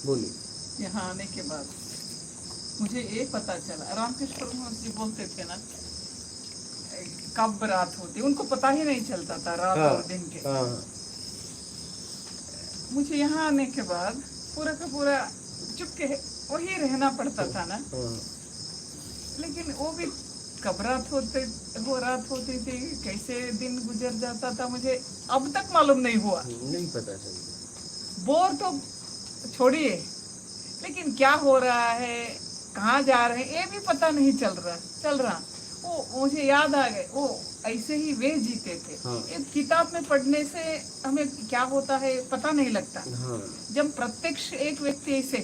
बोलिए। यहाँ आने के बाद मुझे ये पता चला, रामकृष्ण परमहंस जी बोलते थे ना, कब रात होती उनको पता ही नहीं चलता था, रात हाँ, और दिन के। हाँ, मुझे यहाँ आने के बाद पूरा का पूरा चुपके वही रहना पड़ता था ना। हाँ, लेकिन वो भी कब रात होती थी, कैसे दिन गुजर जाता था, मुझे अब तक मालूम नहीं हुआ। नहीं पता चलता। बोर तो छोड़िए, लेकिन क्या हो रहा है, कहाँ जा रहे हैं, ये भी पता नहीं चल रहा। वो मुझे याद आ गए, वो ऐसे ही वे जीते थे। हाँ। एक किताब में पढ़ने से हमें क्या होता है पता नहीं लगता। हाँ, जब प्रत्यक्ष एक व्यक्ति ऐसे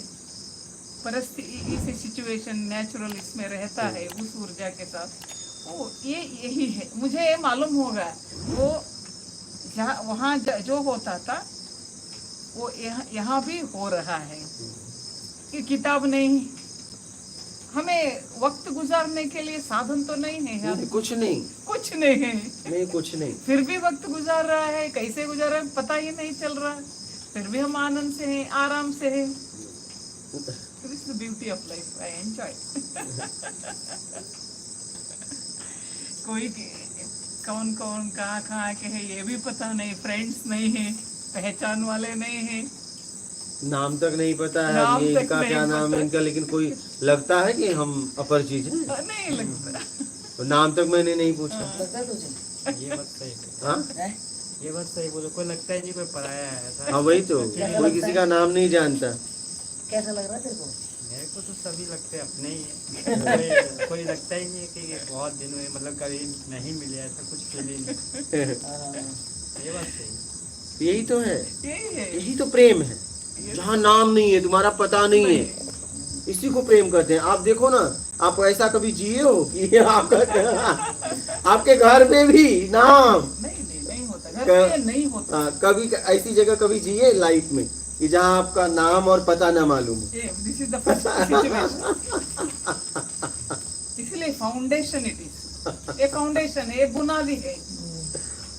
परिस्थिति, इस सिचुएशन, नेचुरल इसमें रहता है उस ऊर्जा के साथ, वो यही है। मुझे ये मालूम होगा, वो जहाँ वहाँ जो होता था वो यहाँ भी हो रहा है। ये किताब नहीं, हमें वक्त गुजारने के लिए साधन तो नहीं है यार, कुछ नहीं, कुछ नहीं है। नहीं कुछ नहीं। फिर भी वक्त गुजार रहा है, कैसे गुजार रहा है पता ही नहीं चल रहा, फिर भी हम आनंद से हैं, आराम से हैं। This is the beauty of life. I enjoy. कोई कौन कौन कहाँ के है ये भी पता नहीं, फ्रेंड्स नहीं है, पहचान वाले नहीं है, नाम तक नहीं पता है नाम अब ये तक इनका नहीं क्या नाम है पता। इनका, लेकिन कोई लगता है कि हम अपरिचित हैं। नहीं लगता। और नाम तक मैंने नहीं पूछा। लगता है तुझे? ये बात सही है। हाँ, हैं? ये बात सही बोलो, कोई लगता ही नहीं कोई पराया है ऐसा। हाँ वही तो, कोई किसी का नाम नहीं जानता। कैसा लग रहा है तेरे को? मेरे को तो सभी लगते अपने ही है। कोई लगता ही नहीं है कि ये बहुत दिन हुए, मतलब कभी नहीं मिले, ऐसा कुछ फील ही नहीं। ये बात सही है। यही तो है, यही है। यही तो प्रेम है, जहाँ नाम नहीं है, तुम्हारा पता नहीं है, इसी को प्रेम करते हैं। आप देखो ना, आप ऐसा कभी जिए हो कि आपका आपके घर में भी नाम नहीं होता, घर पे नहीं होता। कभी ऐसी जगह कभी जिए लाइफ में कि जहाँ आपका नाम और पता ना मालूम हो। This is the first situation. इसलिए फाउंडेशन इट इज, ये फाउंडेशन है, ये बुनियादी है।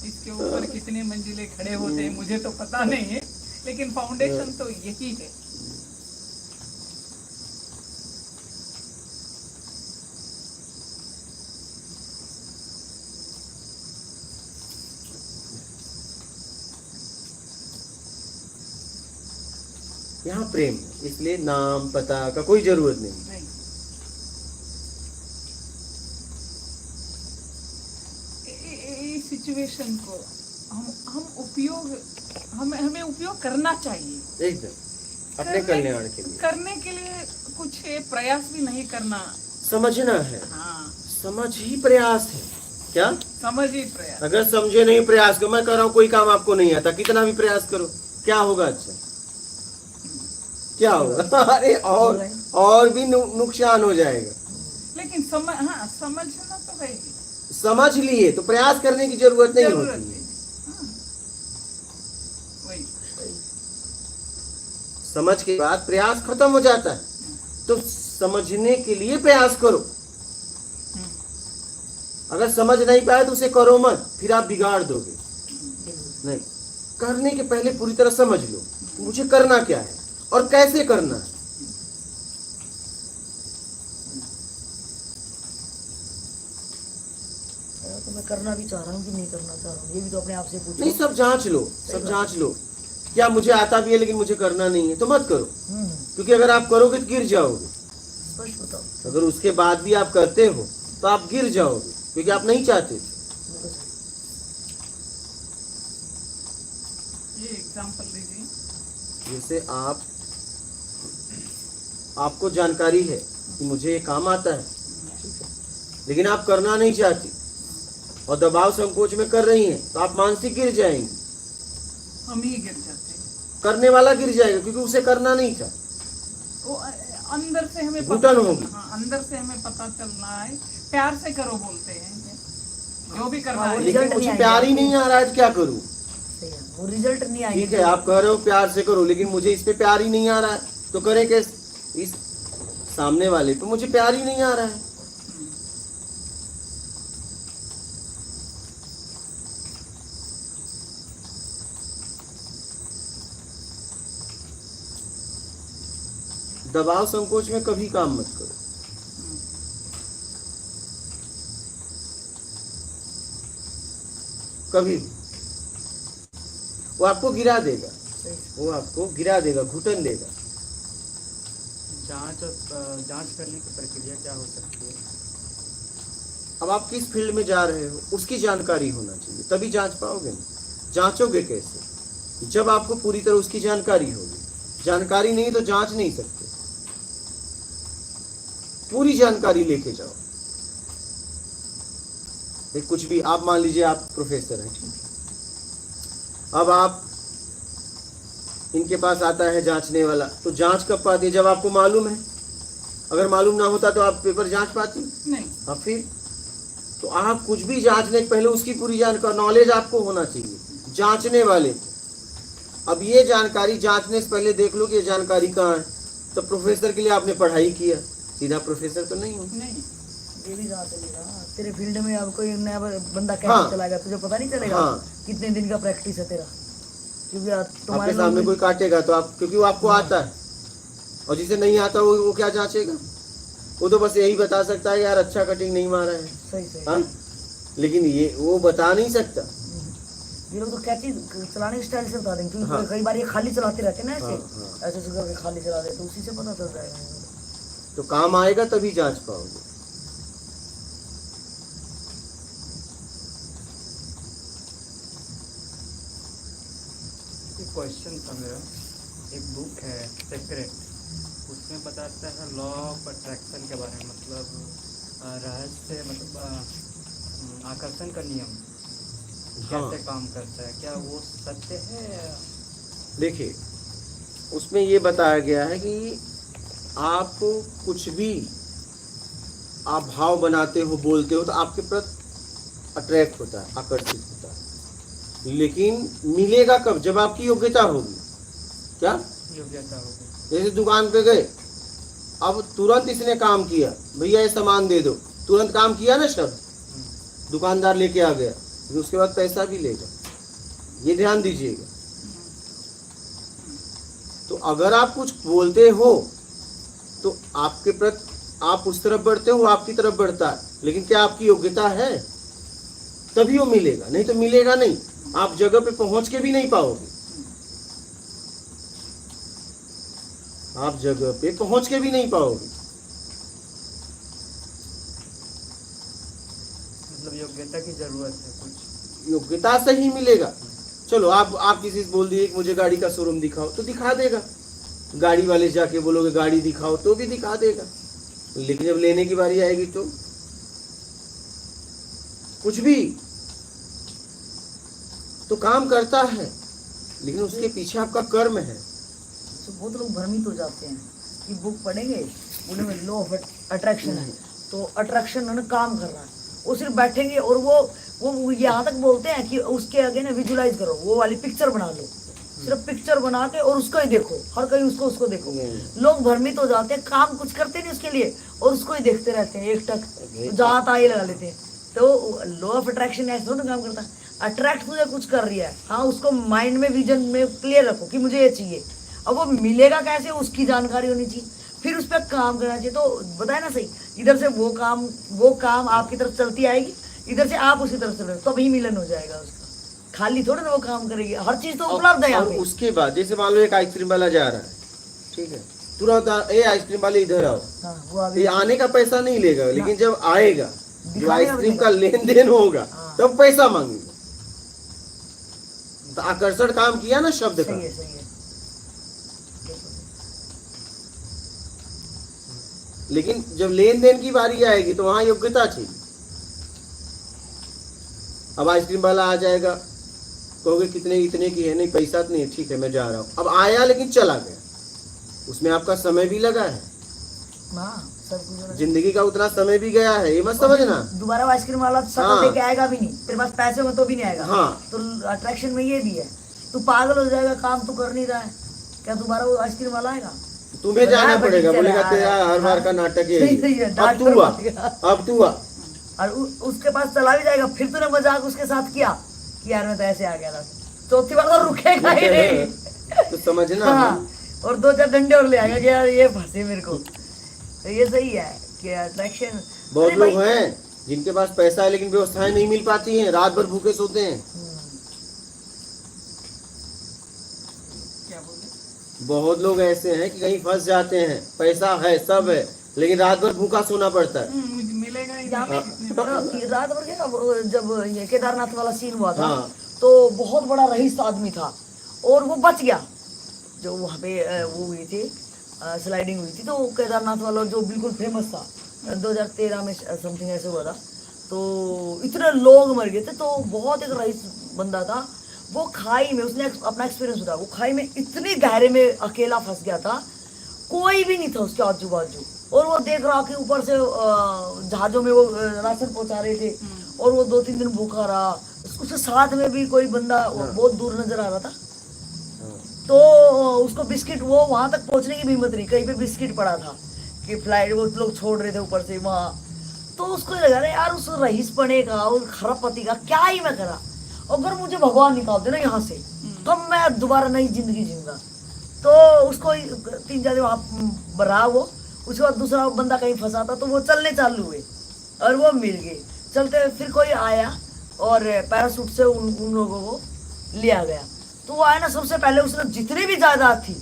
इसके ऊपर कितने मंजिले खड़े होते हैं मुझे तो पता नहीं है, लेकिन फाउंडेशन तो यही है। यहाँ प्रेम है, इसलिए नाम पता का कोई जरूरत नहीं। नहीं, इस सिचुएशन को हम उपयोग, हमें उपयोग करना चाहिए एकदम अपने कल्याण के लिए, करने के लिए कुछ प्रयास भी नहीं करना। समझना है। हाँ, समझ ही प्रयास है। क्या समझ ही प्रयास। अगर समझे नहीं प्रयास करो, मैं कर रहा हूँ कोई काम आपको नहीं आता, कितना भी प्रयास करो क्या होगा? अच्छा क्या होगा? अरे और भी नुकसान हो जाएगा। लेकिन समझना तो है ही। समझ लिए तो प्रयास करने की जरूरत नहीं होती है। हाँ, वही। समझ के बाद प्रयास खत्म हो जाता है, तो समझने के लिए प्रयास करो। अगर समझ नहीं पाए तो उसे करो मत, फिर आप बिगाड़ दोगे। नहीं, करने के पहले पूरी तरह समझ लो मुझे करना क्या है और कैसे करना है। तो मैं करना भी चाह रहा हूँ कि नहीं करना चाह रहा हूँ, ये भी तो अपने आप से पूछो। नहीं, सब जांच लो, सब जांच लो। क्या मुझे आता भी है लेकिन मुझे करना नहीं है, तो मत करो। क्योंकि अगर आप करोगे तो गिर जाओगे। स्पष्ट बताओ। अगर उसके बाद भी आप करते हो तो आप गिर जाओगे, क्योंकि आप नहीं चाहते थे। ये एग्जांपल लीजिए। जैसे आपको जानकारी है कि मुझे ये काम आता है, लेकिन आप करना नहीं चाहती और दबाव संकोच में कर रही हैं, तो आप मानसिक गिर जाएंगे। हम ही गिर जाते हैं। करने वाला गिर जाएगा क्योंकि उसे करना नहीं था। वो अंदर से हमें घुटन होगी। हाँ, अंदर से हमें पता चलना है। प्यार से करो बोलते हैं, जो भी करना है। लेकिन मुझे प्यार ही नहीं आ रहा है तो क्या करूं? वो रिजल्ट नहीं आएगा। ठीक है, आप कह रहे हो प्यार से करो, लेकिन मुझे इस पे प्यार ही नहीं आ रहा है, तो करे कैसे? इस सामने वाले पे मुझे प्यार ही नहीं आ रहा है। दबाव संकोच में कभी काम मत करो। कभी भी। वो आपको गिरा देगा, वो आपको गिरा देगा, घुटन देगा। जांच करने की प्रक्रिया क्या हो सकती है? अब आप किस फील्ड में जा रहे हो उसकी जानकारी होना चाहिए, तभी जांच पाओगे ना। जांचोगे कैसे? जब आपको पूरी तरह उसकी जानकारी होगी। जानकारी नहीं तो जांच नहीं सकते। पूरी जानकारी लेके जाओ। कुछ भी आप मान लीजिए आप प्रोफेसर हैं, ठीक है। अब आप इनके पास आता है जांचने वाला, तो जांच कब पाती है? जब आपको मालूम है। अगर मालूम ना होता तो आप पेपर जांच पाती नहीं। अब फिर तो आप कुछ भी जांचने के पहले उसकी पूरी जानकारी, नॉलेज आपको होना चाहिए जांचने वाले। अब ये जानकारी जांचने से पहले देख लो कि ये जानकारी कहाँ है। तो प्रोफेसर के लिए आपने पढ़ाई किया, सीधा प्रोफेसर तो नहीं हो। नहीं, ये भी जहाँ चलेगा तेरे फील्ड में अब कोई नया बंदा कैसे हाँ। चलाएगा तुझे पता नहीं चलेगा। हाँ। कितने दिन का प्रैक्टिस है तेरा, क्योंकि आपके सामने कोई काटेगा तो आप, क्योंकि वो आपको आता है। और जिसे नहीं आता वो क्या जांचेगा? वो तो बस यही बता सकता है यार अच्छा कटिंग नहीं मारा है। सही हाँ? लेकिन ये वो बता नहीं सकता। ये लोग तो कैची चलाने की स्टाइल से बता देंगे, क्योंकि हाँ। कई बार ये खाली चलाते रहते हैं ना ऐसे। हाँ। ऐसे करके खाली चला देते, तो उसी से पता चल जाएगा। तो काम आएगा तभी जांच पाओगे। एक क्वेश्चन था मेरा। एक बुक है सेक्रेट, उसमें बताता है लॉ ऑफ अट्रैक्शन के बारे में, मतलब रहस्य, मतलब आकर्षण का नियम कैसे काम करता है, क्या वो सत्य है? देखिए उसमें ये बताया गया है कि आप कुछ भी आप भाव बनाते हो, बोलते हो, तो आपके प्रति अट्रैक्ट होता है, आकर्षित होता है। लेकिन मिलेगा कब? जब आपकी योग्यता होगी। क्या योग्यता होगी? जैसे दुकान पे गए, अब तुरंत इसने काम किया, भैया ये सामान दे दो, तुरंत काम किया ना शब्द, दुकानदार लेके आ गया, फिर उसके बाद पैसा भी लेगा। ये ध्यान दीजिएगा। तो अगर आप कुछ बोलते हो तो आपके प्रति आप उस तरफ बढ़ते हो, वो आपकी तरफ बढ़ता है। लेकिन क्या आपकी योग्यता है? तभी वो मिलेगा, नहीं तो मिलेगा नहीं। आप जगह पे पहुंच के भी नहीं पाओगे। आप जगह पे पहुंच के भी नहीं पाओगे। मतलब योग्यता की जरूरत है कुछ। योग्यता से ही मिलेगा। चलो आप किसी से बोल दिए कि मुझे गाड़ी का शोरूम दिखाओ, तो दिखा देगा। गाड़ी वाले जाके बोलोगे गाड़ी दिखाओ, तो भी दिखा देगा। लेकिन जब लेने की बारी आएगी तो कुछ भी तो काम करता है, लेकिन उसके पीछे आपका कर्म है। तो बहुत लोग भ्रमित हो जाते हैं कि बुक पढ़ेंगे, उनमें लॉ ऑफ अट्रैक्शन है, तो अट्रैक्शन उन्होंने काम कर रहा है। वो सिर्फ बैठेंगे और वो यहाँ तक बोलते हैं कि उसके आगे ना विजुलाइज करो, वो वाली पिक्चर बना लो, सिर्फ पिक्चर बना के और उसको ही देखो, हर कहीं उसको देखो। लोग भ्रमित हो जाते हैं, काम कुछ करते नहीं उसके लिए और उसको ही देखते रहते हैं, एक टक जहाँ ताई लगा लेते हैं। तो लॉ ऑफ अट्रैक्शन ऐसे थोड़ा काम करता है। अट्रैक्ट तुझे कुछ कर रही है, हाँ उसको माइंड में विजन में क्लियर रखो कि मुझे ये चाहिए। अब वो मिलेगा कैसे, उसकी जानकारी होनी चाहिए, फिर उस पर काम करना चाहिए। तो बताए ना सही, इधर से वो काम आपकी तरफ चलती आएगी, इधर से आप उसी तरफ चल रहे हो, तभी मिलन हो जाएगा उसका। खाली थोड़ा ना वो काम करेगी, हर चीज तो उपलब्ध है यहाँ और पे। उसके बाद जैसे मान लो एक आइसक्रीम वाला जा रहा है, ठीक है, तुरंत ये आइसक्रीम वाले इधर आओ, हाँ, वो अभी ये आने का पैसा नहीं लेगा, लेकिन जब आएगा जो दिखाने का आइसक्रीम भी का लेन देन होगा हाँ। तब पैसा मांगेगा। तो आकर्षण काम किया ना शब्द का। सही है, सही है। लेकिन जब लेन देन की बारी आएगी तो वहां योग्यता चाहिए। अब आइसक्रीम वाला आ जाएगा, कहोगे कितने इतने की है, नहीं पैसा तो नहीं है, ठीक है मैं जा रहा हूँ। अब आया लेकिन चला गया, उसमें आपका समय भी लगा है, हाँ, सब कुछ जिंदगी का उतना समय भी गया है, ये मत समझना। दोबारा वो आइसक्रीम वाला शक्ल हाँ। देके आएगा भी नहीं, तेरे पास पैसे हो तो भी नहीं आएगा। हाँ। तो अट्रैक्शन में ये भी है, तू पागल हो जाएगा, काम तो कर नहीं रहा है, क्या दोबारा वो आइसक्रीम वाला आएगा? तुम्हें जाना हाँ, पड़ेगा, बड़ी बोलेगा चला तेरा रहा है। हर बार का नाटक ये सही है, है। डांट अब तू आ, पड़ेगा। अब तू आ। और उसके पास चला भी जाएगा, फिर तूने मजाक उसके साथ किया कि यार मैं तो ऐसे आ गया था, चौथी बार तो रुकेगा ही नहीं। तो समझना हाँ, और 2-4 डंडे और ले आएगा कि यार ये फंसे मेरे को। तो ये सही है कि अट्रैक्शन। बहुत लोग हैं जिनके पास पैसा है लेकिन व्यवस्थाएं नहीं मिल पाती हैं, रात भर भूखे सोते हैं। क्या बोले? बहुत लोग ऐसे हैं कि कहीं फंस जाते हैं, पैसा है सब है लेकिन रात भर भूखा सोना पड़ता है। मुझे मिलेगा ही यहाँ नहीं पे जितने में। रात भर क्या, जब ये केदारनाथ वाला सीन हुआ था हाँ। तो बहुत बड़ा रईस आदमी था और वो बच गया। जो वहाँ पे वो हुई थी स्लाइडिंग हुई थी, तो केदारनाथ वाला जो बिल्कुल फेमस था 2013 में समथिंग ऐसे हुआ था, तो इतने लोग मर गए थे। तो बहुत एक रईस बंदा था, वो खाई में, उसने अपना एक्सपीरियंस बताया, वो खाई में इतनी गहरे में अकेला फंस गया था, कोई भी नहीं था उसके आजू बाजू, और वो देख रहा कि ऊपर से जहाजों में वो राशन पहुंचा रहे थे, और वो 2-3 दिन भूखा रहा। उसके साथ में भी कोई बंदा बहुत दूर नजर आ रहा था, तो उसको बिस्किट, वो वहां तक पहुंचने की भी हिम्मत नहीं, कहीं पे बिस्किट पड़ा था कि फ्लाइट वो लोग छोड़ रहे थे ऊपर से वहां। तो उसको लगा रहा यार उस रईस पने का, उस खरबपति का क्या ही मैं करा, अगर मुझे भगवान निकाल दे ना यहाँ से तब मैं दोबारा नई जिंदगी जीऊंगा। तो उसको 3-4 दिन वहां रहा वो, उसके बाद दूसरा बंदा कहीं फंसा था, तो वो चलने चालू हुए और वो मिल गए चलते। फिर कोई आया और पैरासूट से उन लोगों को लिया गया। तो वो आया ना, सबसे पहले उसने जितनी भी जायदाद थी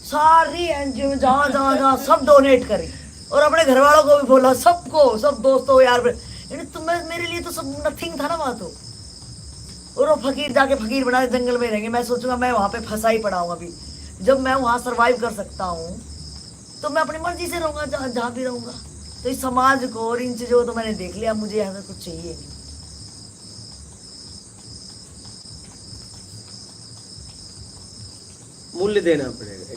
सारी एनजीओ जहाँ जहाँ जहाँ सब डोनेट करी, और अपने घर वालों को भी बोला, सबको, सब दोस्तों यार, यानी तुम्हें मेरे लिए तो सब नथिंग था ना वहाँ तो। और वो फकीर जाके फकीर बना के जंगल में रहेंगे। मैं सोचूंगा मैं वहाँ पे फंसा ही पड़ा हूँ अभी, जब मैं वहाँ सरवाइव कर सकता हूँ तो मैं अपनी मर्जी से रहूंगा जहाँ भी रहूंगा। तो इस समाज को और इन चीजों को तो मैंने देख लिया, मुझे यहाँ से कुछ चाहिए नहीं। मूल्य देना पड़ेगा,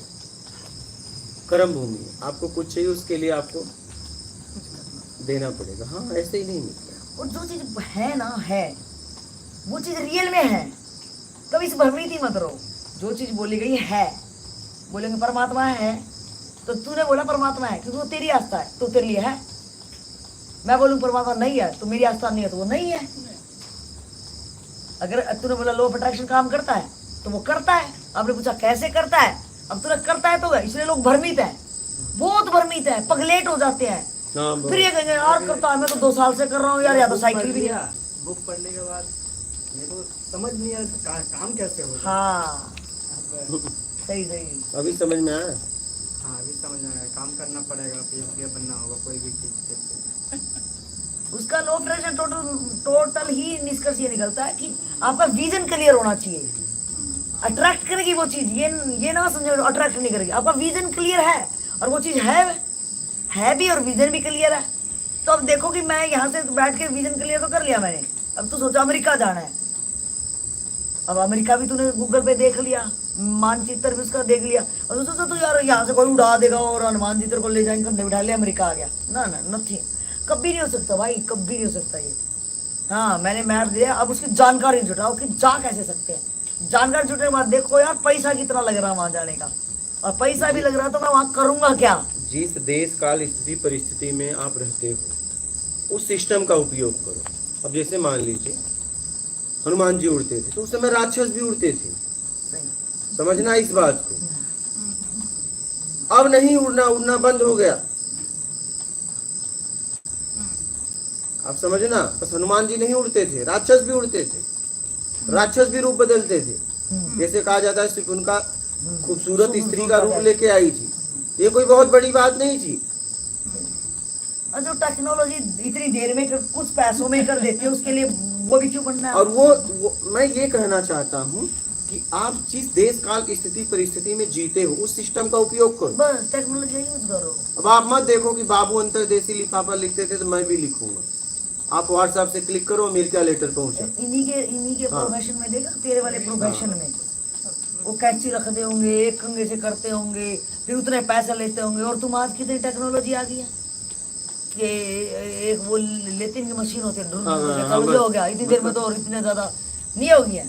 कर्म भूमि है, आपको कुछ चाहिए उसके लिए आपको देना पड़ेगा। हाँ, ऐसे ही नहीं मिलता। और जो चीज है ना, है वो चीज रियल में है, कभी इस भ्रमित मत रहो। जो चीज बोली गई है, बोलेंगे परमात्मा है, तो तूने बोला परमात्मा है क्योंकि वो तेरी आस्था है तो तेरे लिए है। मैं बोलूँ परमात्मा नहीं है तो मेरी आस्था नहीं है तो वो नहीं है। अगर तूने बोला लॉ ऑफ अट्रैक्शन काम करता है तो वो करता है। आपने पूछा कैसे करता है, अब तूने करता है तो इसलिए लोग भ्रमित है, बहुत भ्रमित है, पगलेट हो जाते हैं। हाँ, फिर ये कहेंगे यार करता है, मैं तो 2 साल से कर रहा हूँ यार, या तो साइकिल भी नहीं। बुक पढ़ने के बाद मेरे को समझ नहीं आया काम कैसे होगा। हाँ अब सही सही। अभी समझ में आया। हाँ अभी समझ में आया, काम करना पड़ेगा, फिर बनना होगा कोई भी चीज के। उसका लो प्रेशर टोटल ही निष्कर्ष ये निकलता है कि आपका विजन क्लियर होना चाहिए। अट्रैक्ट करेगी वो चीज, ये ना समझो अट्रैक्ट नहीं करेगी। आपका विजन क्लियर है और वो चीज है भी और विजन भी क्लियर है। तो अब देखो कि मैं यहाँ से बैठ के विजन क्लियर तो कर लिया मैंने, अब तू सोचा अमेरिका जाना है, अब अमेरिका भी तूने गूगल पे देख लिया, मानचित्र भी उसका देख लिया, और तू सोचा तू यार यहाँ से कोई उड़ा देगा और हनुमान चित्र को ले जाएंगे कंधे बिठा लिया अमेरिका आ गया। ना नथिंग, कभी नहीं हो सकता भाई, कभी नहीं हो सकता ये। हाँ मैंने मैप दिया, अब उसकी जानकारी जुटाओ कि जा कैसे सकते हैं। जानकारी जुटने के बाद देखो यार पैसा कितना लग रहा है वहां जाने का, और पैसा भी लग रहा है तो मैं वहां करूंगा क्या। जिस देश काल स्थिति परिस्थिति में आप रहते हो उस सिस्टम का उपयोग करो। अब जैसे मान लीजिए हनुमान जी उड़ते थे तो उस समय राक्षस भी उड़ते थे, समझना इस बात को। अब नहीं उड़ना बंद हो गया, आप समझना। बस हनुमान जी नहीं उड़ते थे, राक्षस भी उड़ते थे, राक्षस भी रूप बदलते थे। जैसे कहा जाता है सिर्फ उनका खूबसूरत स्त्री का रूप लेके आई थी, ये कोई बहुत बड़ी बात नहीं थी। और जो टेक्नोलॉजी इतनी देर में कुछ पैसों में कर देती है उसके लिए वो भी क्यों बनना है। और वो मैं ये कहना चाहता हूँ कि आप जिस देश काल की स्थिति परिस्थिति में जीते हो उस सिस्टम का उपयोग करो, बस टेक्नोलॉजी यूज करो। अब आप मत देखो कि बाबू अंतरदेशी लिफाफा लिखते थे तो मैं भी लिखूंगा। आप व्हाट्सएप से क्लिक करो, अमेरिका लेटर पहुंचा। इन्हीं के प्रोफेशन में देखा, तेरे वाले प्रोफेशन में वो कैची रखते होंगे, एक कंगे से करते होंगे, फिर उतने पैसे लेते होंगे। और तुम आज कितनी टेक्नोलॉजी आ गई है कि एक वो लेतिन की मशीन होती है, ढूंढ हो गया इतनी देर में तो, और इतने ज्यादा नहीं हो गया।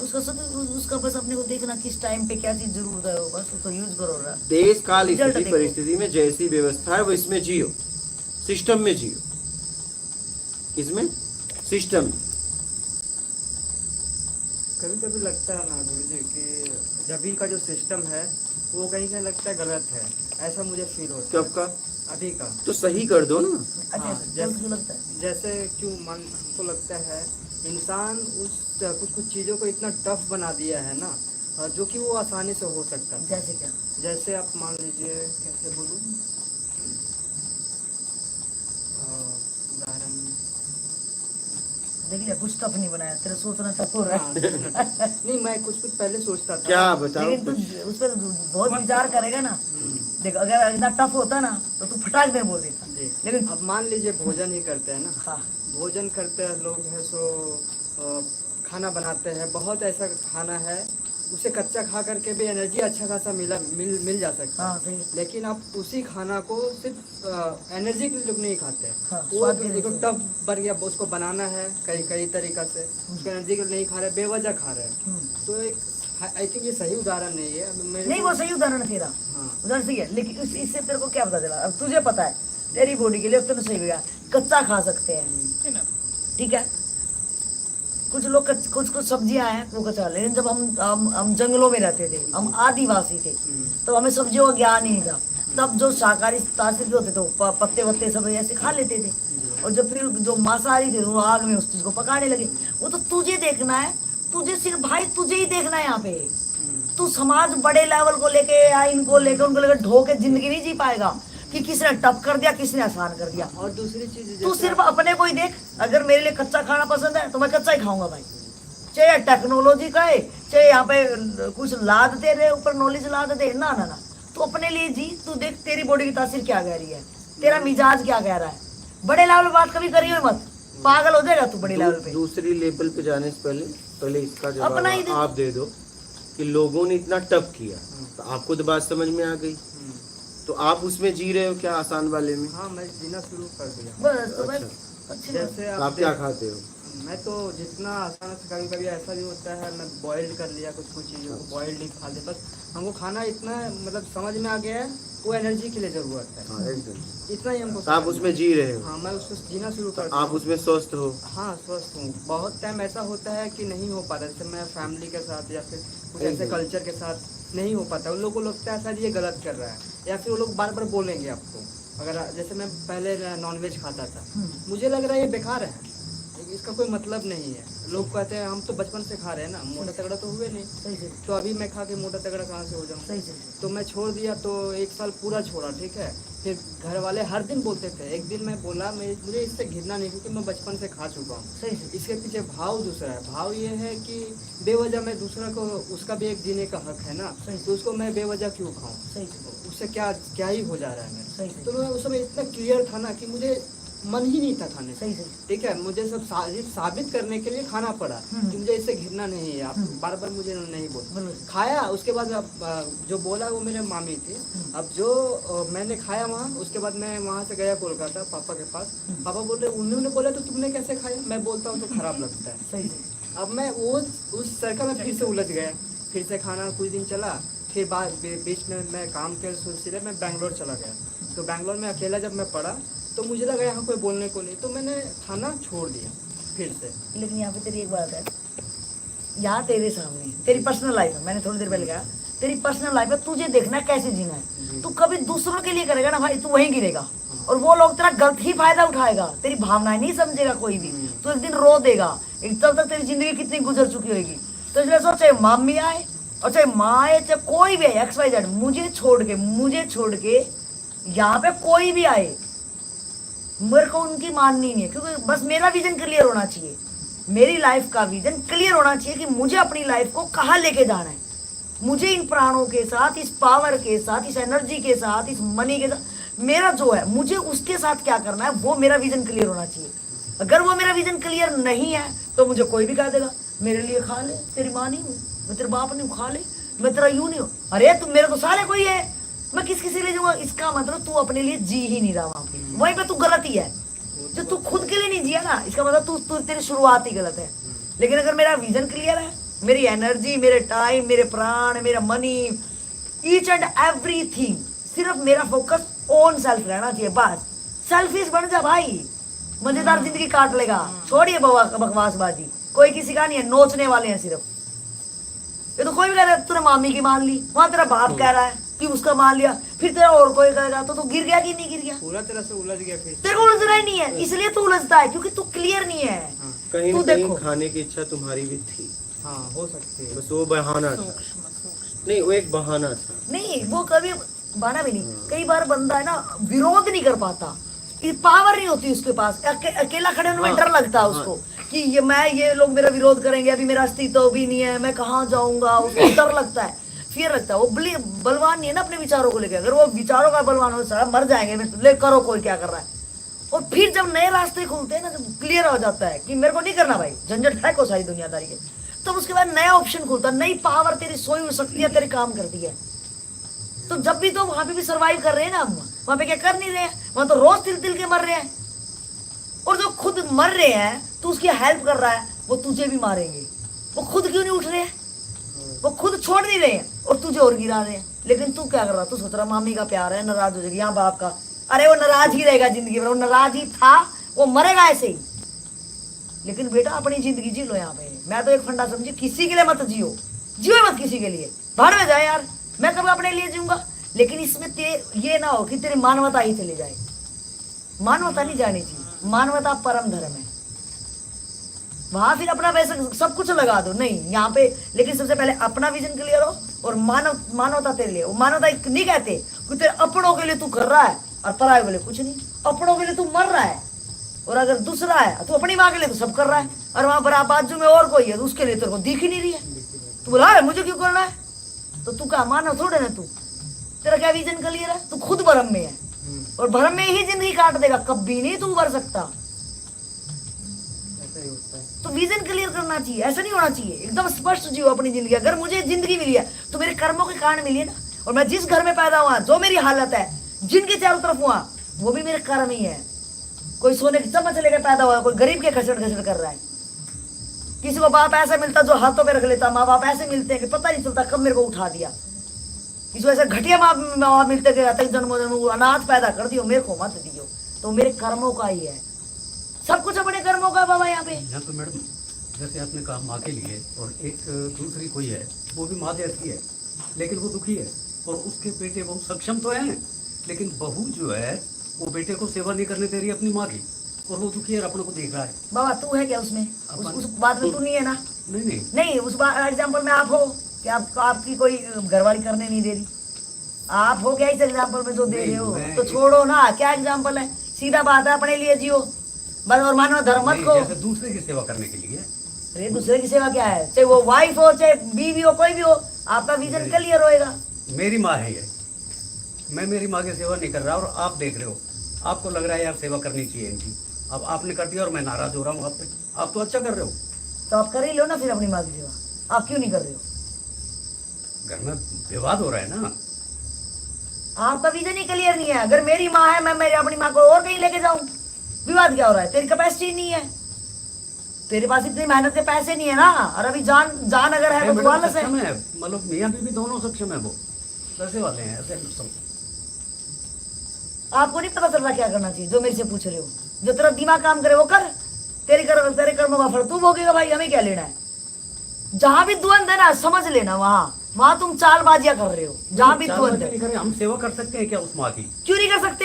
उसका बस अपने को देखना किस टाइम पे क्या चीज जरूरत है, बस उसको यूज करो। देश काल स्थिति परिस्थिति में जैसी व्यवस्था है वो इसमें जियो, सिस्टम में जियो। किसमें? सिस्टम। कभी कभी लगता है ना गुरु जी कि अभी का जो सिस्टम है वो कहीं से लगता है गलत है, ऐसा मुझे फील होता है। कब का? अभी का। तो सही कर दो ना। अच्छा हाँ, जल्द लगता है जैसे क्यों मन हमको लगता है इंसान उस कुछ चीज़ों को इतना टफ बना दिया है ना, जो कि वो आसानी से हो सकता है। जैसे क्या? जैसे आप मान लीजिए, कैसे बोलूँ, उदाहरण, देख लिया कुछ टफ नहीं बनाया, तेरा सोचना टफ हो रहा हाँ, है। नहीं मैं कुछ पहले सोचता था। क्या बताओ लेकिन तू कुछ। उस पर बहुत विचार करेगा ना, देख अगर इतना टफ होता ना तो तू फटाक में बोल देता। जी। लेकिन अब मान लीजिए भोजन ही करते हैं ना, हाँ भोजन करते हैं लोग हैं सो खाना बनाते हैं, बहुत ऐसा खाना है उसे कच्चा खा करके भी एनर्जी अच्छा खासा मिल जा सकता हाँ है। सही है। लेकिन आप उसी खाना को सिर्फ एनर्जी के लिए लोग नहीं खाते हैं। हाँ, वो स्वाद के लिए देखो नहीं। टफ बन गया, उसको बनाना है कई तरीका से, उसको एनर्जी के लिए नहीं खा रहे, बेवजह खा रहे हैं। तो एक आई थिंक ये सही उदाहरण नहीं है। नहीं वो सही उदाहरण है तेरा, हाँ उदाहरण सही है, लेकिन इससे तेरे को क्या पता चला? अब तुझे पता है तेरी बॉडी के लिए तो सही हो गया, कच्चा खा सकते हैं, है ना? ठीक है। कुछ लोग कुछ सब्जियां हैं वो कच्चा, लेकिन जब हम जंगलों में रहते थे, हम आदिवासी थे, तो हमें सब्जियों का ज्ञान ही नहीं था। तब जो शाकाहारी तासीर के होते थे वो पत्ते वत्ते सब ऐसे खा लेते थे, और जब फिर जो मांसाहारी थे वो आग में उस चीज को पकाने लगे। वो तो तुझे देखना है, तुझे सिर्फ भाई तुझे ही देखना है यहाँ पे। तू समाज बड़े लेवल को लेके या इनको लेके उनको लेकर ढो के जिंदगी नहीं जी पाएगा कि किसने टफ कर दिया किसने आसान कर दिया। और दूसरी चीज तू जैसे सिर्फ अपने को ही देख। अगर मेरे लिए कच्चा खाना पसंद है तो मैं कच्चा ही खाऊंगा भाई, चाहे टेक्नोलॉजी का है, चाहे यहाँ पे कुछ लाद दे रहे ऊपर नॉलेज लाद दे, ना ना ना, तू अपने लिए जी। तू देख तेरी बॉडी की तासीर क्या कह रही है, तेरा मिजाज क्या कह रहा है। बड़े लेवल बात कभी करियो मत, पागल हो जाएगा तू बड़े लेवल पे। दूसरी लेवल पे जाने से पहले इसका अपना ही जवाब आप दे दो कि लोगों ने इतना टफ किया, तो आपको तो बात समझ में आ गई, तो आप उसमें जी रहे हो क्या, आसान वाले में? हाँ मैं जीना शुरू कर दिया। बस तो बस अच्छा। अच्छी बात। जैसे तो आप क्या खाते हो? मैं तो जितना आसान से, कभी कभी ऐसा भी होता है मैं बॉइल्ड कर लिया कुछ चीज़ों को, बॉइल्ड ही खा लिया। बस हमको खाना इतना मतलब समझ में आ गया है, वो एनर्जी के लिए ज़रूरत है, हाँ एकदम। इतना ही हमको तो आप समझ उसमें जी रहे हो? हाँ मैं उसको जीना शुरू कर आप उसमें स्वस्थ हो? हाँ स्वस्थ हूँ। बहुत टाइम ऐसा होता है कि नहीं हो पाता, जैसे मैं फैमिली के साथ या फिर कुछ ऐसे कल्चर के साथ नहीं हो पाता। उन लोगों को लगता है शायद ये गलत कर रहा है, या फिर वो लोग बार बार बोलेंगे आपको। अगर जैसे मैं पहले नॉनवेज खाता था, मुझे लग रहा है ये बेकार है, इसका कोई मतलब नहीं है। लोग कहते हैं हम तो बचपन से खा रहे हैं ना, मोटा तगड़ा तो हुए नहीं, सही से तो अभी मैं खा के मोटा तगड़ा कहाँ से हो जाऊँ। सही से तो मैं छोड़ दिया, तो 1 साल पूरा छोड़ा, ठीक है। फिर घर वाले हर दिन बोलते थे, एक दिन मैं बोला मुझे इससे घिरना नहीं, क्योंकि मैं बचपन से खा चुका हूँ। सही से इसके पीछे भाव दूसरा है। भाव ये है कि बेवजह मैं दूसरा को, उसका भी एक जीने का हक है ना, तो उसको मैं बेवजह क्यों खाऊं, सही से उससे क्या ही हो जा रहा है मेरा। सही से तो मैं उस समय इतना क्लियर था ना कि मुझे मन ही नहीं था खाने से, सही से ठीक है। मुझे सब साबित करने के लिए खाना पड़ा कि मुझे इससे घिरना नहीं है। आप बार बार मुझे नहीं बोलते। बिल्कुल खाया, उसके बाद जो बोला वो मेरे मामी थी। अब जो मैंने खाया वहाँ, उसके बाद मैं वहाँ से गया कोलकाता पापा के पास। पापा बोल रहे, उन्होंने बोला तो तुमने कैसे खाया? मैं बोलता हूँ तो खराब लगता है। सही से अब मैं उस सर्कल में फिर से उलझ गया, फिर से खाना कुछ दिन चला। फिर बाद बीच में मैं काम के सिलसिले में बैंगलोर चला गया। तो बैंगलोर में अकेला जब मैं पढ़ा तो मुझे लगा यहाँ कोई बोलने को नहीं, तो मैंने खाना छोड़ दिया फिर से। लेकिन यहाँ पे तेरी एक बात है, यहाँ तेरे सामने तेरी पर्सनल लाइफ है, मैंने थोड़ी देर पहले कहा तेरी पर्सनल लाइफ है, तुझे देखना है कैसे जीना है। तू कभी दूसरों के लिए करेगा ना भाई, तू वहीं गिरेगा, और वो लोग तेरा गलत ही फायदा उठाएगा, तेरी भावनाएं नहीं समझेगा कोई भी। तो एक दिन रो देगा, तब तक तेरी जिंदगी कितनी गुजर चुकी होगी। तो इसलिए सोच, चाहे मम्मी आए और चाहे माँ आए, चाहे कोई भी आए, XYZ, मुझे छोड़ के यहाँ पे कोई भी आए, मेरे को उनकी माननी नहीं है, क्योंकि बस मेरा विजन क्लियर होना चाहिए। मेरी लाइफ का विजन क्लियर होना चाहिए कि मुझे अपनी लाइफ को कहाँ लेके जाना है। मुझे इन प्राणों के साथ, इस पावर के साथ, इस एनर्जी के साथ, इस मनी के साथ, मेरा जो है मुझे उसके साथ क्या करना है, वो मेरा विजन क्लियर होना चाहिए। अगर वो मेरा विजन क्लियर नहीं है तो मुझे कोई भी कह देगा मेरे लिए खा ले, तेरी माँ नहीं हूँ, मैं तेरे बाप नहीं हूँ, खा ले, मैं तेरा यूं नहीं हूँ। अरे तुम मेरे को साले कोई है, मैं किस किसी ले जाऊंगा? इसका मतलब तू अपने लिए जी ही नहीं रहा वहां पे, वहीं पे तू गलत ही है। जो तू खुद के लिए नहीं जिया ना, इसका मतलब तू तेरी शुरुआत ही गलत है। लेकिन अगर मेरा विजन क्लियर है, मेरी एनर्जी, मेरे टाइम, मेरे प्राण, मेरा मनी, ईच एंड एवरीथिंग, सिर्फ मेरा फोकस ऑन सेल्फ रहना चाहिए। बस सेल्फिश बन जा भाई, मजेदार जिंदगी काट लेगा। छोड़िए बकवासबाजी, कोई किसी का नहीं है, नोचने वाले हैं सिर्फ। ये तो कोई भी कह रहा है तूने मामी की मान ली, वहां तेरा बाप कह रहा है कि उसका मान लिया, फिर तेरा और कोई कहेगा, तो तू गिर गया कि नहीं गिर गया? पूरा तरह से उलझ गया फिर। तेरे को उलझना ही नहीं है, इसलिए तू उलझता है क्योंकि तू क्लियर नहीं है। कहीं तू न कहीं देखो। खाने की इच्छा तुम्हारी भी थी, हाँ हो सकती है। बस वो बहाना था। सूक्ष्म सूक्ष्म नहीं, वो एक बहाना था। नहीं, वो कभी बहाना भी नहीं। कई बार बंदा है ना विरोध नहीं कर पाता, पावर नहीं होती उसके पास, अकेला खड़े होने में डर लगता है उसको कि ये लोग मेरा विरोध करेंगे, अभी मेरा अस्तित्व भी नहीं है, मैं कहाँ जाऊंगा, उसको डर लगता है, फिर लगता है। वो बलवान नहीं है ना अपने विचारों को लेकर। अगर वो विचारों का बलवान हो, सारा मर जाएंगे, ले करो कोई क्या कर रहा है। और फिर जब नए रास्ते खुलते हैं ना, जब क्लियर हो जाता है कि मेरे को नहीं करना भाई, झंझट है को सारी दुनियादारी के, तब उसके बाद नया ऑप्शन खुलता है, नई पावर तेरी सोई हुई शक्तियां तेरे काम करती है। तो जब भी तो वहां पे भी सरवाइव कर रहे हैं ना हम, वहां पे क्या कर नहीं रहे हैं, वहां तो रोज तिल तिल के मर रहे हैं। और जो खुद मर रहे हैं तो उसकी हेल्प कर रहा है, वो तुझे भी मारेंगे। वो खुद क्यों नहीं उठ रहे हैं, वो खुद छोड़ नहीं रहे हैं और तुझे और गिरा रहे हैं। लेकिन तू क्या कर रहा, तू सोच रहा मामी का प्यार है, नाराज हो जाएगी यहाँ बाप का। अरे वो नाराज ही रहेगा जिंदगी भर, वो नाराज ही था, वो मरेगा ऐसे ही। लेकिन बेटा अपनी जिंदगी जी लो यहाँ पे। मैं तो एक फंडा समझी, किसी के लिए मत जियो, जियो मत किसी के लिए, भाड़ में जाए यार, मैं कब अपने लिए जीऊंगा। लेकिन इसमें ये ना हो कि तेरी मानवता ही चली जाए। मानवता नहीं जानी चाहिए, मानवता परम धर्म है। वहां फिर अपना पैसा सब कुछ लगा दो, नहीं यहाँ पे। लेकिन सबसे पहले अपना विजन क्लियर हो और मानवता तेरे लिए। वो मानवता नहीं कहते कि तेरे अपनों के लिए तू कर रहा है और पराये के लिए कुछ नहीं। अपनों के लिए तू मर रहा है, और अगर दूसरा है तो अपनी माँ के लिए तो सब कर रहा है। और वहां पर बाजू में और कोई है तो उसके लिए तेरे को दिख ही नहीं रही है। तू बोला है मुझे क्यों करना है, तो तू क्या मानव थोड़े ना तू। तेरा क्या विजन क्लियर है, तू खुद भ्रम में है और भ्रम में ही जिंदगी काट देगा, कभी नहीं तू उभर सकता। ऐसा ही होता है। तो विजन क्लियर करना चाहिए, ऐसा नहीं होना चाहिए। एकदम स्पष्ट जियो अपनी जिंदगी। अगर मुझे जिंदगी मिली है तो मेरे कर्मों के कारण मिली है ना। और मैं जिस घर में पैदा हुआ, जो मेरी हालत है, जिनके चारों तरफ हुआ, वो भी मेरे कर्म ही है। कोई सोने की चम्मच लेकर पैदा हुआ, कोई गरीब के खचड़ खचड़ कर रहा है। किसी को बाप ऐसा मिलता जो हाथों पे रख लेता, माँ बाप ऐसे मिलते हैं कि पता नहीं चलता कब मेरे को उठा दिया। किसी को ऐसे घटिया माँ बाप मिलते कि जन्मों जन्म अनाथ पैदा कर दियो, मेरे को मत दियो। तो मेरे कर्मों का ही है, सब कुछ अपने कर्मों का बाबा। यहाँ पे यहाँ तो मैडम जैसे आपने कहा माँ के लिए, और एक दूसरी कोई है वो भी माँ जैसी है लेकिन वो दुखी है, और उसके बेटे बहुत सक्षम तो हैं, लेकिन बहू जो है वो बेटे को सेवा नहीं करने दे रही है अपनी माँ की, और वो दुखी है और अपने को देख रहा है। बाबा तू है क्या उसमें, उस बात में तू नहीं है ना? नहीं नहीं नहीं, उस एग्जाम्पल में आप हो कि आपकी कोई घरवाली करने नहीं दे रही, आप हो क्या इस एग्जाम्पल में जो दे रहे हो? तो छोड़ो ना, क्या एग्जाम्पल है, सीधा बात है, अपने लिए जियो बस। और मानो धर्म मत को, जैसे दूसरे की सेवा करने के लिए। अरे दूसरे की सेवा क्या है, चाहे वो वाइफ हो चाहे बीवी हो, कोई भी हो, आपका विजन क्लियर होएगा। मेरी माँ है ये, मैं मेरी माँ की सेवा नहीं कर रहा, और आप देख रहे हो, आपको लग रहा है यार सेवा करनी चाहिए इनकी, अब आपने कर दिया और मैं नाराज हो रहा हूँ आप पे। आप तो अच्छा कर रहे हो, तो आप कर ही लो ना फिर अपनी माँ की सेवा, आप क्यों नहीं कर रहे हो? घर में विवाद हो रहा है ना। आपका विजन ही क्लियर नहीं है। अगर मेरी माँ है, मैं मेरी अपनी माँ को और कहीं लेके जाऊं, विवाद क्या हो रहा है? तेरी कैपेसिटी नहीं है, तेरे पास इतनी मेहनत के पैसे नहीं है ना। और अभी जान अगर है तो वालस है। सक्षम है, मतलब मियाँ बीवी दोनों सक्षम है, वो पैसे वाले हैं, ऐसे सब। आपको नहीं पता चल रहा क्या करना चाहिए, जो मेरे से पूछ रहे हो? जो तेरा दिमाग काम करे वो कर, तेरे कर्मों का फल तू भोगेगा भाई, हमें क्या लेना है? जहां भी द्वंद है ना, समझ लेना, वहां तुम चालबाजियां कर रहे हो। जहां भी द्वंद है, हम सेवा कर सकते हैं क्या उस माँ की? क्यों नहीं कर सकते?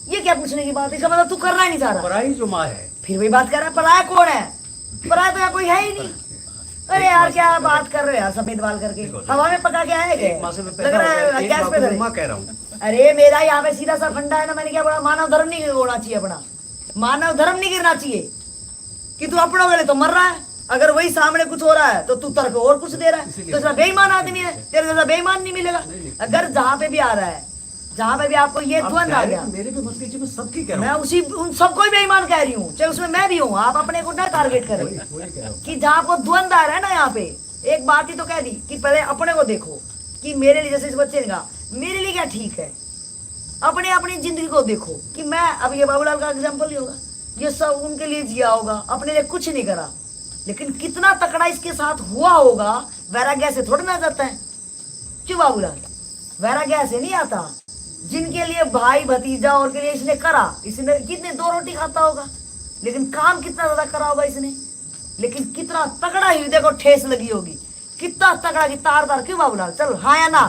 ये क्या पूछने की बात है? इसका मतलब तू करना ही नहीं चाह रहा। पराई जो माँ है, फिर वही बात कर रहा है, पराया कौन है? पराया तो यहाँ कोई है ही नहीं। अरे यार क्या बात कर रहे हो यार, सफेद बाल करके हवा में पका के आए एक माँ से लग रहा है गैस पे धरे। माँ कह रहा हूँ। अरे मेरा यहाँ पे सीधा सा फंडा है ना, मैंने क्या बोला, मानव धर्म नहीं होना चाहिए, अपना मानव धर्म नहीं गिरना चाहिए कि तू अपनों के लिए तो मर रहा है, अगर वही सामने कुछ हो रहा है तो तू तर्क और कुछ दे रहा है, तो इसका बेईमान आदमी है, तेरे जैसा बेईमान नहीं मिलेगा। अगर जहाँ पे भी आ रहा है, जहाँ पे भी आपको ये द्वंद आ गया, मेरे भी मत कीजिए, मैं सबकी कह मैं रहा हूँ। उसी उन सबको ही बेईमान कह रही हूँ, चाहे उसमें मैं भी हूँ। आप अपने को ना टारगेट करें वही कह रहा हूँ। कि जहाँ आपको द्वंद आ रहा है ना, यहाँ पे एक बात ही तो कह दी कि पहले अपने को देखो कि मेरे लिए, जैसे इस बच्चे ने कहा मेरे लिए क्या ठीक है, अपनी जिंदगी को देखो कि मैं, अब ये बाबूलाल का एग्जाम्पल ही होगा, ये सब उनके लिए जिया होगा, अपने लिए कुछ नहीं करा, लेकिन कितना तकड़ा इसके साथ हुआ होगा, वैराग्य से थोड़ा ना जाता है। क्यों बाबूलाल? वैराग्य से नहीं आता। जिनके लिए भाई भतीजा और के लिए इसने करा, इसने कितने 2 रोटी खाता होगा, लेकिन काम कितना ज्यादा करा होगा इसने, लेकिन कितना तगड़ा हृदय को ठेस लगी होगी, कितना तगड़ा कि तार क्यों बाबूलाल, चल हाँ या ना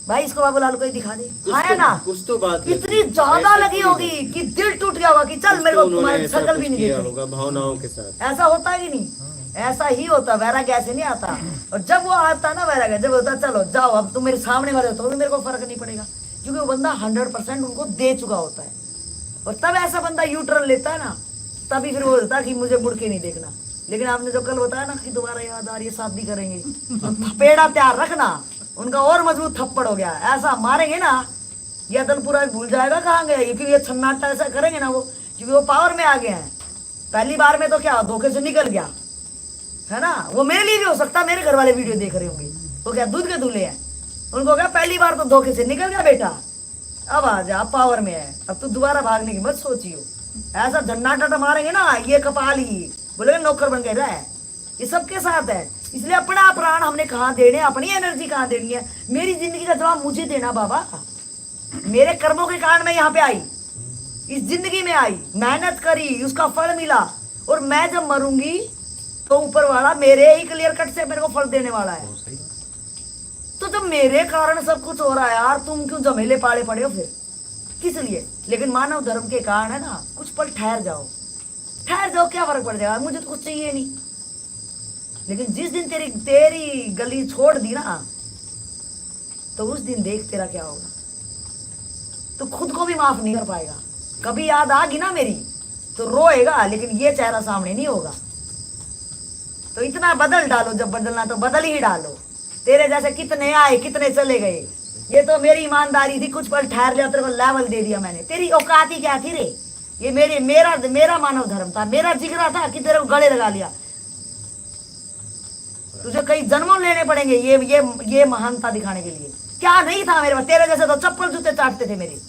भाई, इसको बाबूलाल को ही दिखा दे, हाँ या ना। कुछ तो बात इतनी ज्यादा लगी होगी कि दिल टूट गया होगा कि चल मेरे को तुम्हारी शक्ल भी नहीं देखनी होगा भावनाओं के साथ। ऐसा होता है कि नहीं? ऐसा ही होता, वैराग्य ऐसे नहीं आता। और जब वो आता ना वैराग्य, जब होता चलो जाओ अब तुम मेरे सामने वाले हो, तो भी मेरे को फर्क नहीं पड़ेगा, क्योंकि वो बंदा 100% उनको दे चुका होता है। और तब ऐसा बंदा यू टर्न लेता है ना, तभी फिर वो होता है कि मुझे मुड़ के नहीं देखना। लेकिन आपने जो कल बताया ना कि दोबारा याद आ रही है, शादी करेंगे, तो थपेड़ा तैयार रखना, उनका और मजबूत थप्पड़ हो गया। ऐसा मारेंगे ना ये दल पूरा भूल जाएगा कहाँ गया, क्योंकि ये छन्नाटा ऐसा करेंगे ना वो, क्योंकि वो पावर में आ गए हैं। पहली बार में तो क्या धोखे से निकल गया है ना, वो मेरे लिए भी हो सकता, मेरे घर वाले वीडियो देख रहे होंगे, वो क्या दूध के दूल्हे हैं, उनको क्या पहली बार तो धोखे से निकल गया बेटा, अब आ जा पावर में है, अब तू दोबारा भागने की मत सोचियो। ऐसा झन्नाटा मारेंगे ना, ये कपाल ही बोले नौकर बन के रहा, ये सबके साथ है। इसलिए अपना प्राण हमने कहाँ देने, अपनी एनर्जी कहाँ देनी है। मेरी जिंदगी का जवाब मुझे देना बाबा, मेरे कर्मों के कारण मैं यहाँ पे आई, इस जिंदगी में आई, मेहनत करी, उसका फल मिला, और मैं जब मरूंगी तो ऊपर वाला मेरे ही क्लियर कट से मेरे को फल देने वाला है। तो जब मेरे कारण सब कुछ हो रहा है यार, तुम क्यों झमेले पाड़े पड़े हो फिर, किस लिए? लेकिन मानव धर्म के कारण है ना, कुछ पल ठहर जाओ, क्या फर्क पड़ जाएगा, मुझे तो कुछ चाहिए नहीं। लेकिन जिस दिन तेरी गली छोड़ दी ना, तो उस दिन देख तेरा क्या होगा, तो खुद को भी माफ नहीं कर पाएगा। कभी याद आ गई ना मेरी तो रोएगा, लेकिन ये चेहरा सामने नहीं होगा। तो इतना बदल डालो, जब बदलना तो बदल ही डालो। तेरे जैसे कितने आए कितने चले गए, ये तो मेरी ईमानदारी थी, कुछ पल ठहर लिया, तेरे को लेवल दे दिया मैंने। तेरी औकात ही क्या थी रे, ये मेरा मानव धर्म था, मेरा जिगरा था कि तेरे को गले लगा लिया। तुझे कई जन्मों लेने पड़ेंगे ये महानता दिखाने के लिए। क्या नहीं था मेरे पास, तेरे जैसे तो चप्पल जूते चाटते थे मेरे,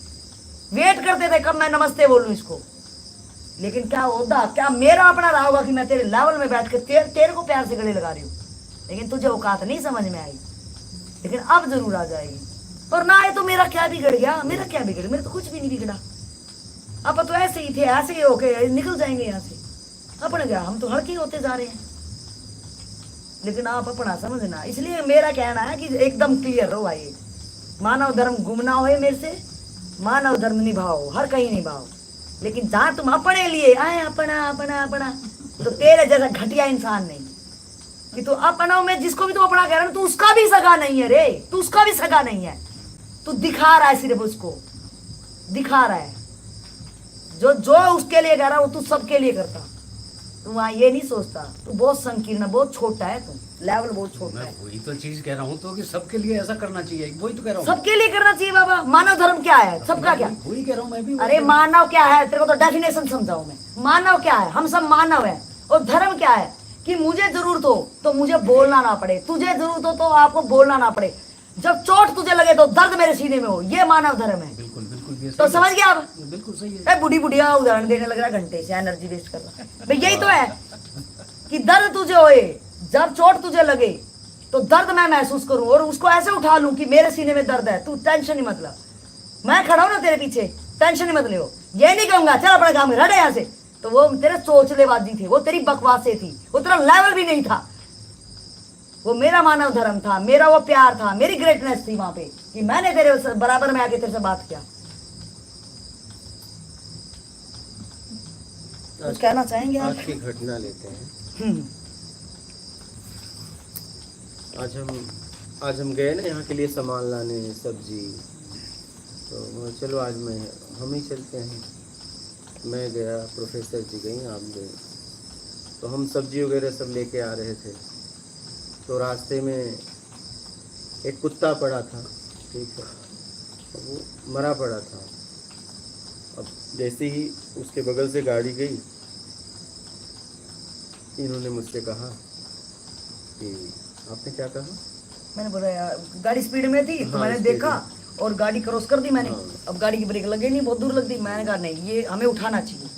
वेट करते थे कब मैं नमस्ते बोलूं इसको। लेकिन क्या होता, क्या मेरा अपना रहा होगा कि मैं तेरे लेवल में बैठ के तेरे को प्यार से गले लगा रही हूँ। लेकिन तुझे औकात नहीं समझ में आई, लेकिन अब जरूर आ जाएगी। और ना ये तो मेरा क्या बिगड़ गया, मेरा क्या बिगड़, मेरा तो कुछ भी नहीं बिगड़ा। अब तो ऐसे ही थे, ऐसे ही होके निकल जाएंगे यहाँ से। अपने क्या, हम तो हड़के होते जा रहे हैं। लेकिन आप अपना समझना, इसलिए मेरा कहना है कि एकदम क्लियर रहो भाई, मानव धर्म गुमना हो मेरे से, मानव धर्म निभाओ, हर कहीं निभाओ। लेकिन जहां तुम अपने लिए आए अपना अपना अपना, तो तेरे जैसा घटिया इंसान नहीं कि तू अपनों में जिसको भी तू अपना कह रहा है, तू उसका भी सगा नहीं है रे, तू उसका भी सगा नहीं है, तू दिखा रहा है, सिर्फ उसको दिखा रहा है। जो उसके लिए कह रहा है वो तू सबके लिए करता। तू वहां ये नहीं सोचता, तू बहुत संकीर्ण, बहुत छोटा है, तू लेवल बहुत छोटा है। वही तो चीज कह रहा हूँ तो कि सबके लिए ऐसा करना चाहिए, वही तो कह रहा हूँ। सबके लिए करना चाहिए बाबा। मानव धर्म क्या है, सबका क्या? वही कह रहा हूँ मैं भी। अरे मानव क्या है, तेरे को तो डेफिनेशन समझाऊं मैं। मानव क्या है, हम सब मानव है। और धर्म क्या है कि मुझे जरूरत हो तो मुझे बोलना ना पड़े, तुझे जरूरत हो तो आपको बोलना ना पड़े, जब चोट तुझे लगे तो दर्द मेरे सीने में हो, ये मानव धर्म है। बिल्कुल बिल्कुल, तो समझ गया आप? बिल्कुल सही है। बुढ़ी बुढ़िया उदाहरण देने लग रहा है, घंटे से एनर्जी वेस्ट कर रहा है भाई। यही तो है कि दर्द तुझे होए, जब चोट तुझे लगे तो दर्द मैं महसूस करूं और उसको ऐसे उठा लूं कि मेरे सीने में दर्द है, तू टेंशन ही मत ला, मैं खड़ा हूं ना तेरे पीछे, टेंशन ही मत ले। ये नहीं कहूंगा चल अपना काम हट यहाँ से, तो वो तेरे सोचलेबाजी थी, वो तेरी बकवासें थी, वो तेरा लेवल भी नहीं था। वो मेरा मानव धर्म था, मेरा वो प्यार था, मेरी ग्रेटनेस थी वहां पे कि मैंने तेरे बराबर में आके तेरे से बात किया। कुछ कहना चाहेंगे आप? आज की घटना लेते हैं। आज हम गए ना यहाँ के लिए सामान लाने, सब्जी, तो चलो आज हम ही चलते हैं। मैं गया, प्रोफेसर जी गई, आप गए, तो हम सब्जी वगैरह सब लेके आ रहे थे। तो रास्ते में एक कुत्ता पड़ा था, ठीक है, वो मरा पड़ा था। अब जैसे ही उसके बगल से गाड़ी गई, इन्होंने मुझसे कहा कि आपने क्या कहा? मैंने बोला यार गाड़ी स्पीड में थी, तो मैंने देखा और गाड़ी क्रॉस कर दी मैंने। अब गाड़ी की ब्रेक लगे नहीं, बहुत दूर लग दी। मैंने कहा नहीं, ये हमें उठाना चाहिए।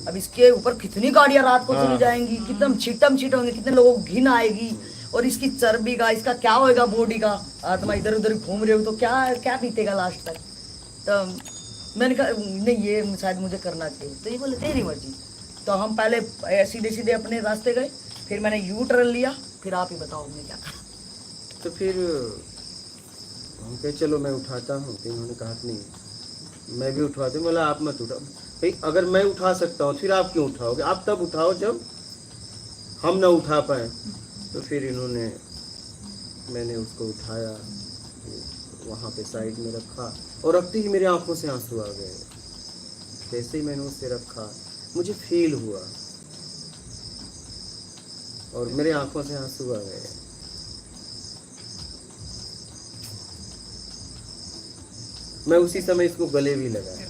अब इसके ऊपर कितनी गाड़ियां रात को चली जाएंगी, कितने छीट होंगे, कितने लोगों को घिन आएगी, और इसकी चर्बी का, इसका क्या होएगा, बॉडी का, आत्मा इधर उधर घूम रहे हो तो क्या बीतेगा लास्ट तक। तो मैंने कहा नहीं, ये शायद मुझे करना चाहिए। तो ये बोले तेरी मर्जी। तो हम पहले सीधे सीधे अपने रास्ते गए, फिर मैंने यू टर्न लिया, फिर आप ही बताओ हमने क्या करा। तो फिर हम कहे चलो मैं उठाता हूँ, तो इन्होंने कहा कि नहीं मैं भी उठवाती हूँ। बोला आप मत उठाओ भाई, अगर मैं उठा सकता हूँ फिर आप क्यों उठाओगे, आप तब उठाओ जब हम ना उठा पाए। तो फिर इन्होंने, मैंने उसको उठाया, वहाँ पे साइड में रखा और रखते ही मेरे आंखों से आंसू आ गए। जैसे ही मैंने उसे रखा मुझे फील हुआ और मेरे आंखों से आंसू आ गए। मैं उसी समय इसको गले भी लगाया,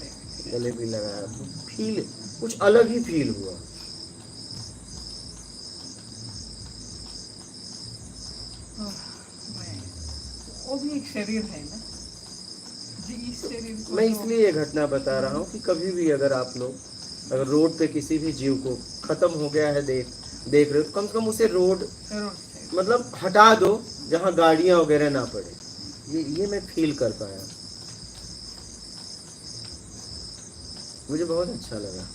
फील कुछ अलग ही फील हुआ। वो भी एक शरीर है ना जी, इस शरीर को मैं तो- इसलिए ये घटना बता रहा हूँ कि कभी भी अगर आप लोग अगर रोड पे किसी भी जीव को खत्म हो गया है देख रहे हो, तो कम से कम उसे रोड जरूर से। मतलब हटा दो जहाँ गाड़ियाँ वगैरह ना पड़े। ये मैं फील कर पाया, मुझे बहुत अच्छा लगा।